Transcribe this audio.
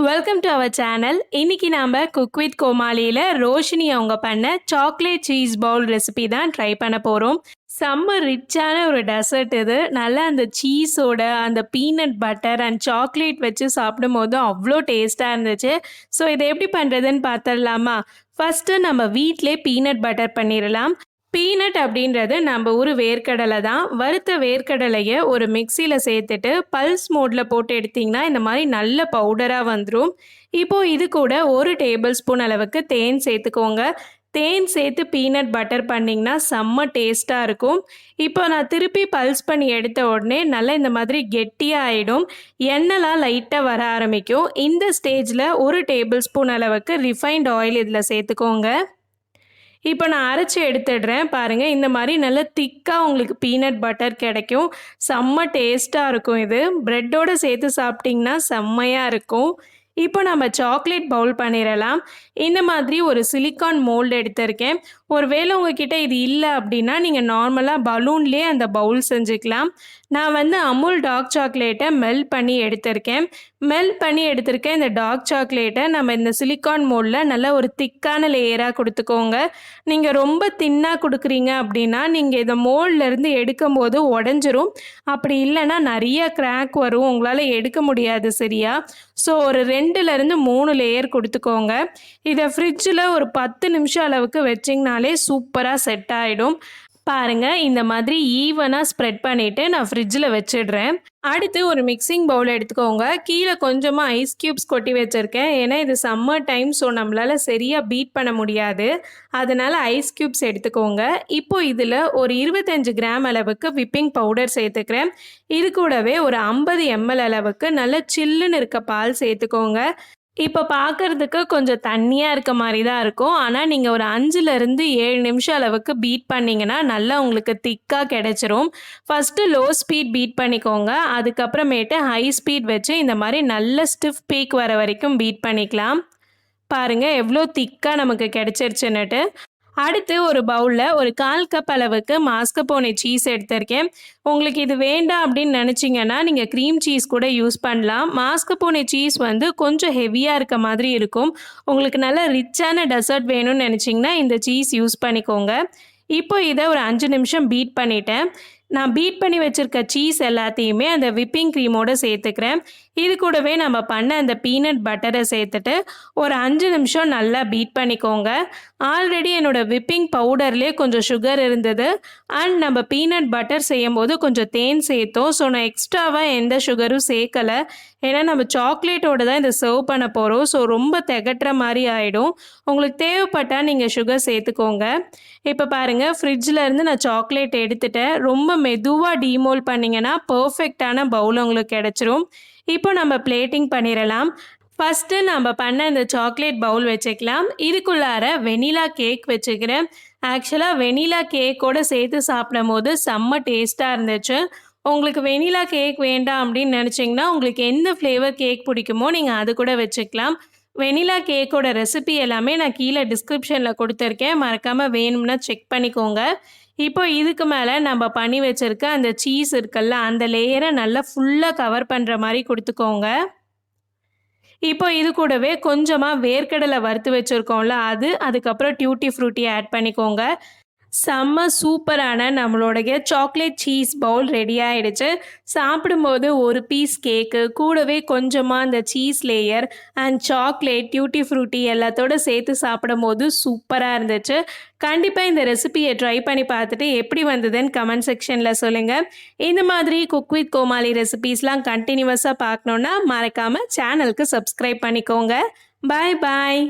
Welcome to our channel. இன்னைக்கு நாம cook with கோமாளியில் Roshini அவங்க பண்ண சாக்லேட் சீஸ் பவுல் ரெசிபி தான் ட்ரை பண்ண போகிறோம். செம்ம ரிச்சான ஒரு டெசர்ட் இது. நல்லா அந்த சீஸோட அந்த பீனட் பட்டர் அண்ட் சாக்லேட் வச்சு சாப்பிடும்போது அவ்வளோ டேஸ்ட்டாக இருந்துச்சு. ஸோ இதை எப்படி பண்ணுறதுன்னு பார்த்துடலாமா? ஃபஸ்ட்டு நம்ம வீட்டிலே பீனட் பட்டர் பண்ணிடலாம். பீனட் அப்படின்றது நம்ம ஊர் வேர்க்கடலை தான். வறுத்த வேர்க்கடலையை ஒரு மிக்சியில் சேர்த்துட்டு பல்ஸ் மோடில் போட்டு எடுத்திங்கன்னா இந்த மாதிரி நல்ல பவுடராக வந்துடும். இப்போது இது கூட 1 டேபிள் ஸ்பூன் அளவுக்கு தேன் சேர்த்துக்கோங்க. தேன் சேர்த்து பீனட் பட்டர் பண்ணிங்கன்னா செம்ம டேஸ்ட்டாக இருக்கும். இப்போ நான் திருப்பி பல்ஸ் பண்ணி எடுத்த உடனே நல்லா இந்த மாதிரி கெட்டியாக ஆகிடும். எண்ணெய்லாம் லைட்டாக வர ஆரம்பிக்கும். இந்த ஸ்டேஜில் 1 டேபிள் ஸ்பூன் அளவுக்கு ரிஃபைண்ட் ஆயில் இதில் சேர்த்துக்கோங்க. இப்போ நான் அரைச்சி எடுத்துடுறேன். பாருங்கள், இந்த மாதிரி நல்லா திக்காக உங்களுக்கு பீனட் பட்டர் கிடைக்கும். செம்ம டேஸ்ட்டாக இருக்கும். இது ப்ரெட்டோடு சேர்த்து சாப்பிட்டிங்கன்னா செம்மையாக இருக்கும். இப்போ நம்ம சாக்லேட் பவுல் பண்ணிடலாம். இந்த மாதிரி ஒரு சிலிக்கான் மோல்டு எடுத்திருக்கேன். ஒருவேளை உங்ககிட்ட இது இல்லை அப்படின்னா நீங்கள் நார்மலாக பலூன்லேயே அந்த பவுல் செஞ்சுக்கலாம். நான் அமுல் டார்க் சாக்லேட்டை மெல்ட் பண்ணி எடுத்திருக்கேன். இந்த டார்க் சாக்லேட்டை நம்ம இந்த சிலிக்கான் மோல்டில் நல்லா ஒரு திக்கான லேயராக கொடுத்துக்கோங்க. நீங்கள் ரொம்ப தின்னாக கொடுக்குறீங்க அப்படின்னா நீங்கள் இதை மோல்ட்லேருந்து எடுக்கும் போது உடஞ்சிரும். அப்படி இல்லைன்னா நிறைய கிராக் வரும், உங்களால் எடுக்க முடியாது சரியா. ஸோ ஒரு 2லேருந்து 3 லேயர் கொடுத்துக்கோங்க. இதை ஃப்ரிட்ஜில் ஒரு 10 நிமிஷம் அளவுக்கு வச்சிங்கனாலே சூப்பராக செட் ஆகிடும். பாருங்கள், இந்த மாதிரி ஈவனாக ஸ்ப்ரெட் பண்ணிவிட்டு நான் ஃப்ரிட்ஜில் வச்சிடுறேன். அடுத்து ஒரு மிக்சிங் பவுல் எடுத்துக்கோங்க. கீழே கொஞ்சமாக ஐஸ் க்யூப்ஸ் கொட்டி வச்சுருக்கேன். ஏன்னா இது சம்மர் டைம், ஸோ நம்மளால் சரியாக பீட் பண்ண முடியாது. அதனால் ஐஸ் க்யூப்ஸ் எடுத்துக்கோங்க. இப்போது இதில் ஒரு 25 கிராம் அளவுக்கு விப்பிங் பவுடர் சேர்த்துக்கிறேன். இது கூடவே ஒரு 50 ml அளவுக்கு நல்ல சில்லுன்னு இருக்க பால் சேர்த்துக்கோங்க. இப்போ பார்க்குறதுக்கு கொஞ்சம் தண்ணியாக இருக்க மாதிரி தான் இருக்கும். ஆனால் நீங்கள் ஒரு 5லேருந்து 7 நிமிஷம் அளவுக்கு பீட் பண்ணிங்கன்னா நல்லா உங்களுக்கு திக்காக கிடச்சிரும். ஃபஸ்ட்டு லோ ஸ்பீட் பீட் பண்ணிக்கோங்க. அதுக்கப்புறமேட்டு ஹை ஸ்பீட் வச்சு இந்த மாதிரி நல்ல ஸ்டிஃப் பீக் வர வரைக்கும் பீட் பண்ணிக்கலாம். பாருங்கள் எவ்வளோ திக்காக நமக்கு கிடச்சிருச்சுன்னுட்டு. அடுத்து ஒரு பவுலில் ஒரு 1/4 கப் அளவுக்கு மாஸ்கபோனே சீஸ் எடுத்திருக்கேன். உங்களுக்கு இது வேண்டாம் அப்படின்னு நினச்சிங்கன்னா நீங்கள் க்ரீம் சீஸ் கூட யூஸ் பண்ணலாம். மாஸ்கபோனே சீஸ் கொஞ்சம் ஹெவியாக இருக்க மாதிரி இருக்கும். உங்களுக்கு நல்ல ரிச்சான டெசர்ட் வேணும்னு நினச்சிங்கன்னா இந்த சீஸ் யூஸ் பண்ணிக்கோங்க. இப்போ இதை ஒரு 5 நிமிஷம் பீட் பண்ணிட்டேன். நான் பீட் பண்ணி வச்சுருக்க சீஸ் எல்லாத்தையுமே அந்த விப்பிங் க்ரீமோடு சேர்த்துக்கிறேன். இது கூடவே நம்ம பண்ண அந்த பீனட் பட்டரை சேர்த்துட்டு ஒரு 5 நிமிஷம் நல்லா பீட் பண்ணிக்கோங்க. ஆல்ரெடி என்னோடய விப்பிங் பவுடர்லேயே கொஞ்சம் சுகர் இருந்தது. அண்ட் நம்ம பீனட் பட்டர் செய்யும் போது கொஞ்சம் தேன் சேர்த்தோம். ஸோ நான் எக்ஸ்ட்ராவாக எந்த சுகரும் சேர்க்கலை. ஏன்னா நம்ம சாக்லேட்டோடு தான் இதை சர்வ் பண்ண போகிறோம். ஸோ ரொம்ப திகட்டுற மாதிரி ஆகிடும். உங்களுக்கு தேவைப்பட்டால் நீங்கள் சுகர் சேர்த்துக்கோங்க. இப்போ பாருங்கள், ஃப்ரிட்ஜில் இருந்து நான் சாக்லேட் எடுத்துட்டேன். ரொம்ப மெதுவாக டீமோல் பண்ணிங்கன்னா பர்ஃபெக்டான பவுல் உங்களுக்கு கிடச்சிரும். இப்போ நம்ம பிளேட்டிங் பண்ணிடலாம். ஃபஸ்ட்டு நம்ம பண்ண இந்த சாக்லேட் பவுல் வச்சுக்கலாம். இதுக்குள்ளார வெனிலா கேக் வச்சுக்கிறேன். ஆக்சுவலாக வெனிலா கேக்கோடு சேர்த்து சாப்பிடும் போது செம்ம டேஸ்ட்டாக இருந்துச்சு. உங்களுக்கு வெனிலா கேக் வேண்டாம் அப்படின்னு நினச்சிங்கன்னா உங்களுக்கு எந்த ஃப்ளேவர் கேக் பிடிக்குமோ நீங்கள் அது கூட வச்சுக்கலாம். வெனிலா கேக்கோட ரெசிபி எல்லாமே நான் கீழே டிஸ்கிரிப்ஷனில் கொடுத்துருக்கேன். மறக்காமல் வேணும்னா செக் பண்ணிக்கோங்க. இப்போ இதுக்கு மேலே நம்ம பண்ணி வச்சுருக்க அந்த சீஸ் இருக்குல்ல, அந்த லேயரை நல்லா ஃபுல்லாக கவர் பண்ணுற மாதிரி கொடுத்துக்கோங்க. இப்போ இது கூடவே கொஞ்சமாக வேர்க்கடலை வறுத்து வச்சுருக்கோம்ல அதுக்கப்புறம் டியூட்டி ஃப்ரூட்டி ஆட் பண்ணிக்கோங்க. செம்ம சூப்பரான நம்மளுடைய சாக்லேட் சீஸ் பவுல் ரெடி ஆகிடுச்சு. சாப்பிடும்போது ஒரு பீஸ் கேக்கு கூடவே கொஞ்சமாக அந்த cheese layer and chocolate tutti frutti எல்லாத்தோடு சேர்த்து சாப்பிடும் போது சூப்பராக இருந்துச்சு. கண்டிப்பாக இந்த ரெசிபியை ட்ரை பண்ணி பார்த்துட்டு எப்படி வந்ததுன்னு கமெண்ட் செக்ஷனில் சொல்லுங்கள். இந்த மாதிரி குக் வித் கோமாளி ரெசிபீஸ்லாம் கண்டினியூவஸாக பார்க்கணுன்னா மறக்காமல் சேனலுக்கு சப்ஸ்கிரைப் பண்ணிக்கோங்க. பாய் பாய்.